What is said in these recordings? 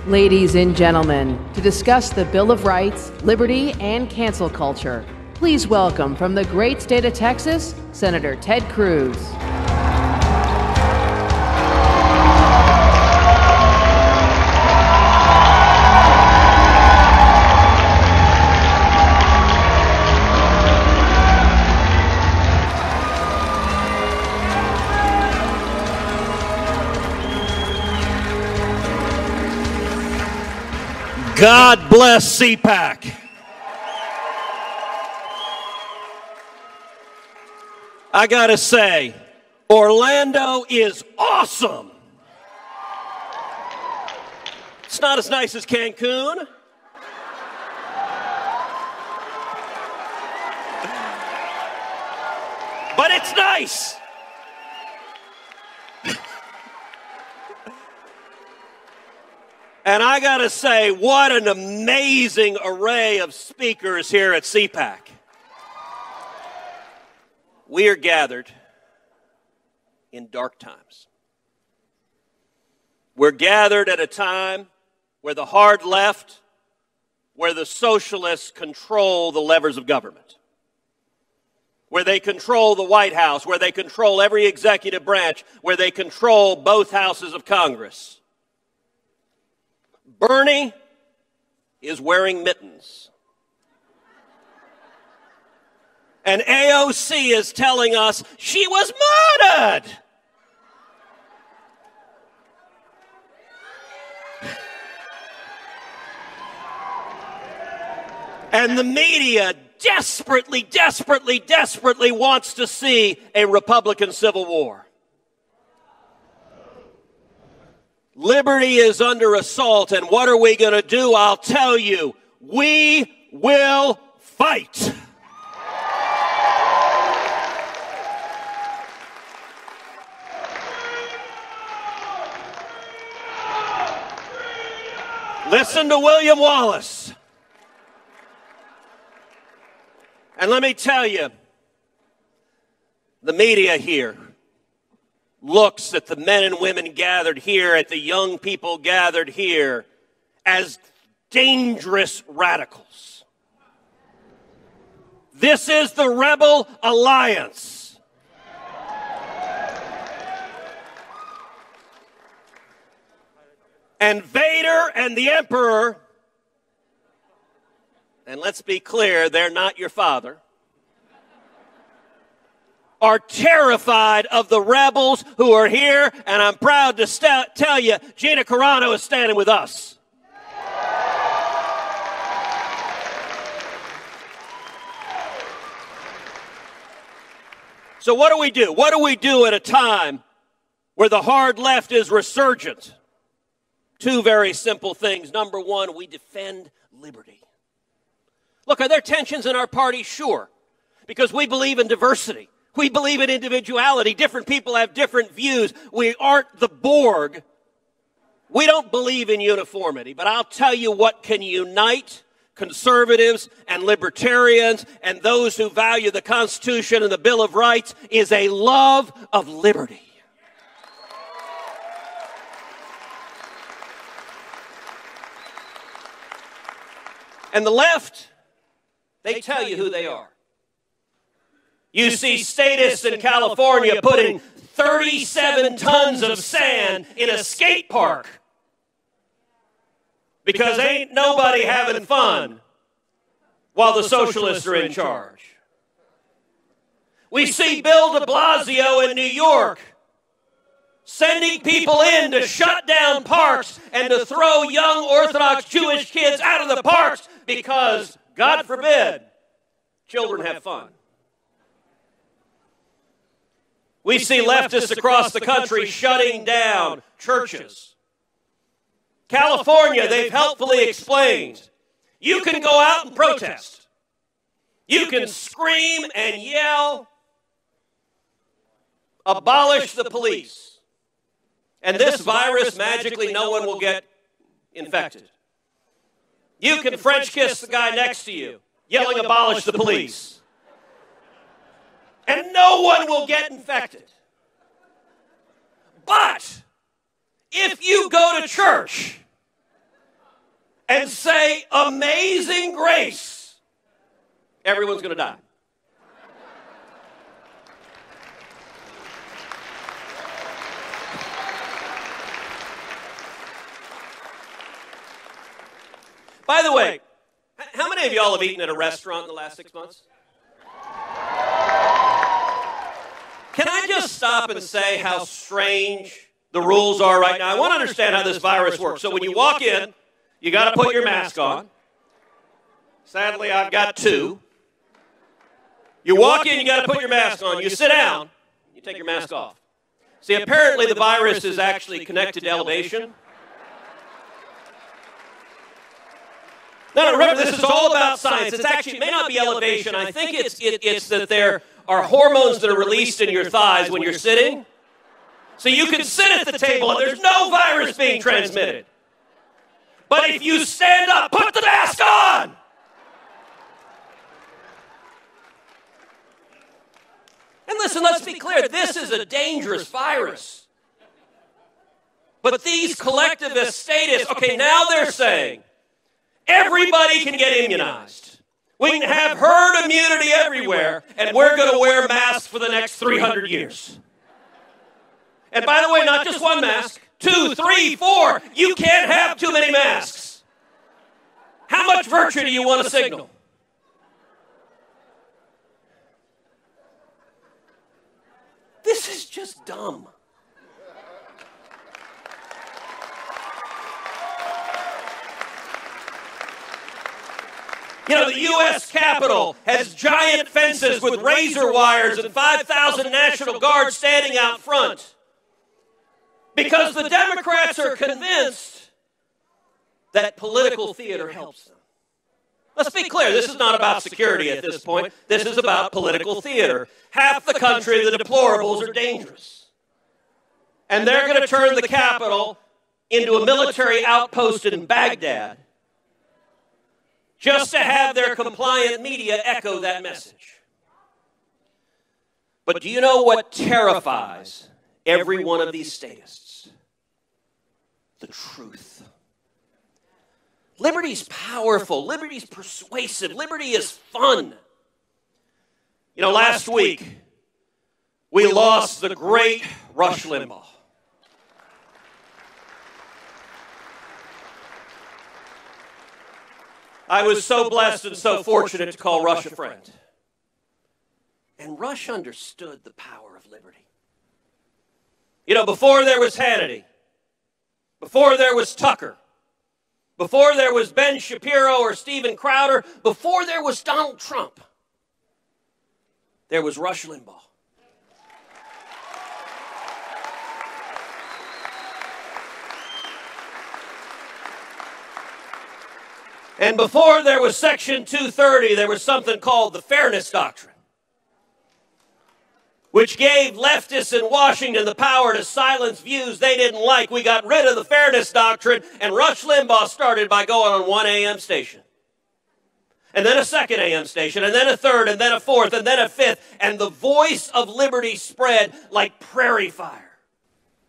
Ladies and gentlemen, to discuss the Bill of Rights, liberty, and cancel culture, please welcome from the great state of Texas, Senator Ted Cruz. God bless Cpac. I gotta say, Orlando is awesome. It's not as nice as Cancun. But it's nice. And I gotta say, what an amazing array of speakers here at Cpac. We are gathered in dark times. We're gathered at a time where the hard left, where the socialists control the levers of government, where they control the White House, where they control every executive branch, where they control both houses of Congress. Bernie is wearing mittens. And AOC is telling us she was murdered. And the media desperately wants to see a Republican civil war. Liberty is under assault, and what are we going to do? I'll tell you, we will fight. Listen to William Wallace. And let me tell you, the media here looks at the men and women gathered here, at the young people gathered here, as dangerous radicals. This is the Rebel Alliance. And Vader and the Emperor, and let's be clear, they're not your father, are terrified of the rebels who are here, and I'm proud to tell you, Gina Carano is standing with us. So what do we do? What do we do at a time where the hard left is resurgent? Two very simple things. Number one, we defend liberty. Look, are there tensions in our party? Sure, because we believe in diversity. We believe in individuality. Different people have different views. We aren't the Borg. We don't believe in uniformity. But I'll tell you what can unite conservatives and libertarians and those who value the Constitution and the Bill of Rights is a love of liberty. And the left, they tell you who they are. You see statists in California putting 37 tons of sand in a skate park because ain't nobody having fun while the socialists are in charge. We see Bill de Blasio in New York sending people in to shut down parks and to throw young Orthodox Jewish kids out of the parks because, God forbid, children have fun. We see leftists across the country shutting down churches. California, they've helpfully explained, you can go out and protest. You can scream and yell, abolish the police. And this virus, magically, no one will get infected. You can French kiss the guy next to you, yelling, abolish the police. and no one will get infected. But if you go to church and say Amazing Grace, everyone's going to die. By the way, how many of y'all have eaten at a restaurant in the last 6 months? Can I just stop and say how strange the rules are right now? I want to understand how this virus works. So when you walk in, you got to put your mask on. Sadly, I've got two. You walk in, you got to put your mask on. You sit down, you take your mask off. See, apparently the virus is actually connected to elevation. No, remember, this is all about science. It's actually, it may not be elevation. I think it's that there are hormones that are released in your thighs when you're sitting. So you can sit at the table and there's no virus being transmitted. But if you stand up, put the mask on! And listen, let's be clear, this is a dangerous virus. But these collectivist statists, okay, now they're saying, everybody can get immunized. We can have herd immunity everywhere, and we're going to wear masks for the next 300 years. And by the way, not just one mask, 2, 3, 4. You can't have too many masks. How much virtue do you want to signal? This is just dumb. You know, the U.S. Capitol has giant fences with razor wires and 5,000 National Guards standing out front because the Democrats are convinced that political theater helps them. Let's be clear, this is not about security at this point. This is about political theater. Half the country, the deplorables, are dangerous. And they're going to turn the Capitol into a military outpost in Baghdad just to have their compliant media echo that message. But do you know what terrifies every one of these statists? The truth. Liberty's powerful. Liberty's persuasive. Liberty is fun. You know, last week, we lost the great Rush Limbaugh. I was so blessed and so fortunate to call Rush a friend. And Rush understood the power of liberty. You know, before there was Hannity, before there was Tucker, before there was Ben Shapiro or Steven Crowder, before there was Donald Trump, there was Rush Limbaugh. And before there was Section 230, there was something called the Fairness Doctrine, which gave leftists in Washington the power to silence views they didn't like. We got rid of the Fairness Doctrine, and Rush Limbaugh started by going on one AM station. And then a second AM station, and then a third, and then a fourth, and then a fifth. And the voice of liberty spread like prairie fire.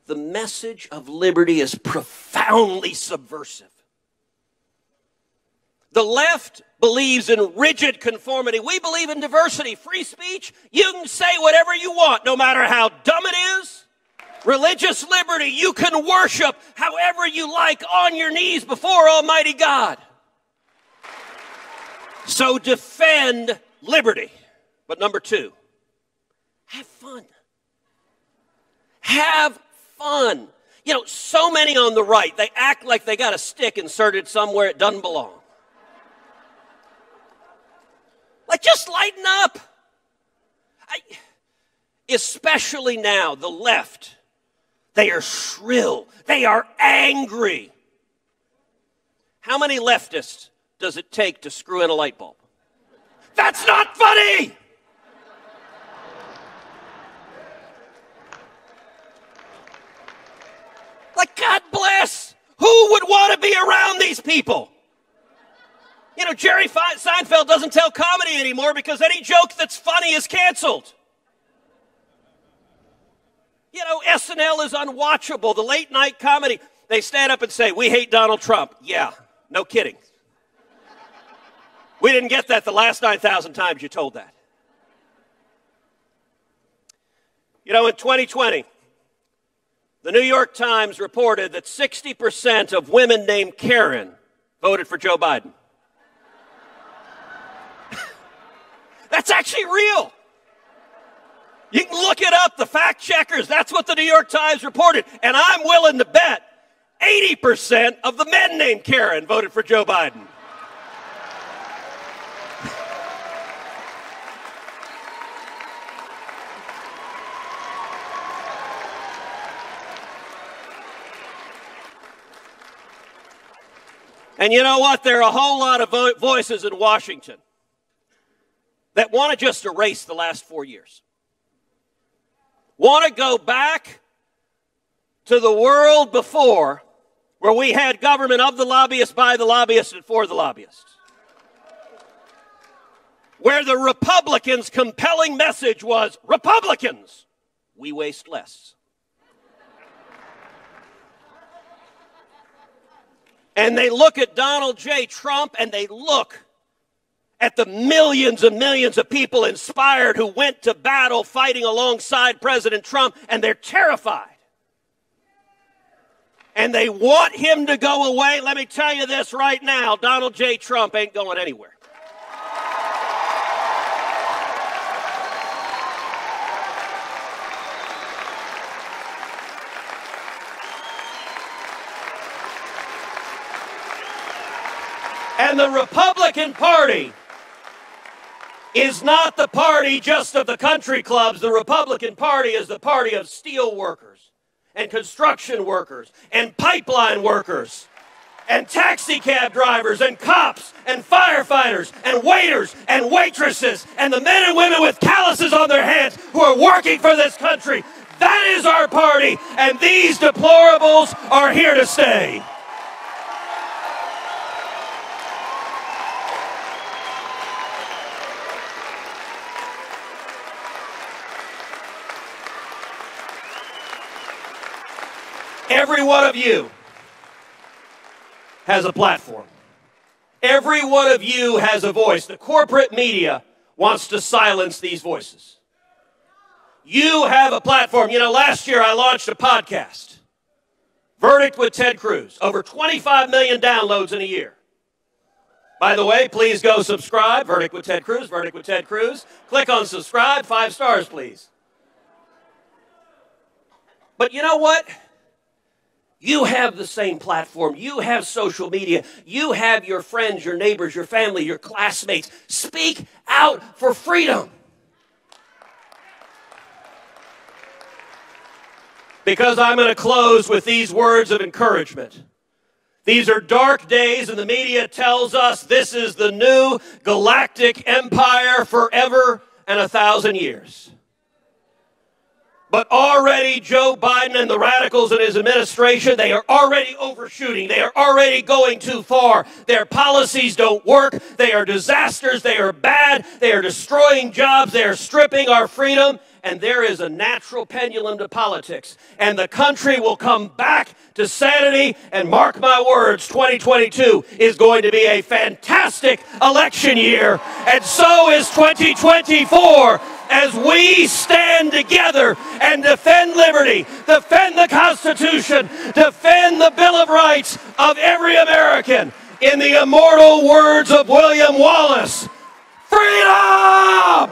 The message of liberty is profoundly subversive. The left believes in rigid conformity. We believe in diversity, free speech. You can say whatever you want, no matter how dumb it is. Religious liberty, you can worship however you like on your knees before Almighty God. So defend liberty. But number two, have fun. Have fun. You know, so many on the right, they act like they got a stick inserted somewhere it doesn't belong. Like, just lighten up. Especially now, the left, they are shrill. They are angry. How many leftists does it take to screw in a light bulb? That's not funny! Like, God bless. Who would want to be around these people? You know, Jerry Seinfeld doesn't tell comedy anymore because any joke that's funny is canceled. SNL is unwatchable. The late night comedy, they stand up and say, we hate Donald Trump. Yeah, no kidding. We didn't get that the last 9,000 times you told that. You know, in 2020, the New York Times reported that 60% of women named Karen voted for Joe Biden. That's actually real. You can look it up, the fact checkers. That's what the New York Times reported. And I'm willing to bet 80% of the men named Karen voted for Joe Biden. And you know what? There are a whole lot of voices in Washington that want to just erase the last 4 years. Want to go back to the world before, where we had government of the lobbyists, by the lobbyists, and for the lobbyists. Where the Republicans' compelling message was, Republicans, we waste less. And they look at Donald J. Trump and they look at the millions and millions of people inspired who went to battle fighting alongside President Trump, and they're terrified. And they want him to go away. Let me tell you this right now, Donald J. Trump ain't going anywhere. And the Republican Party is not the party just of the country clubs. The Republican Party is the party of steel workers and construction workers and pipeline workers and taxi cab drivers and cops and firefighters and waiters and waitresses and the men and women with calluses on their hands who are working for this country. That is our party, and these deplorables are here to stay. Every one of you has a platform. Every one of you has a voice. The corporate media wants to silence these voices. You have a platform. You know, last year I launched a podcast, Verdict with Ted Cruz. Over 25 million downloads in a year. By the way, please go subscribe. Verdict with Ted Cruz, Verdict with Ted Cruz. Click on subscribe. 5 stars, please. But you know what? You have the same platform. You have social media. You have your friends, your neighbors, your family, your classmates. Speak out for freedom. Because I'm going to close with these words of encouragement. These are dark days, and the media tells us this is the new galactic empire forever and 1,000 years. But already Joe Biden and the radicals in his administration, they are already overshooting. They are already going too far. Their policies don't work. They are disasters. They are bad. They are destroying jobs. They are stripping our freedom. And there is a natural pendulum to politics. And the country will come back to sanity. And mark my words, 2022 is going to be a fantastic election year. And so is 2024. As we stand together and defend liberty, defend the Constitution, defend the Bill of Rights of every American, in the immortal words of William Wallace, freedom!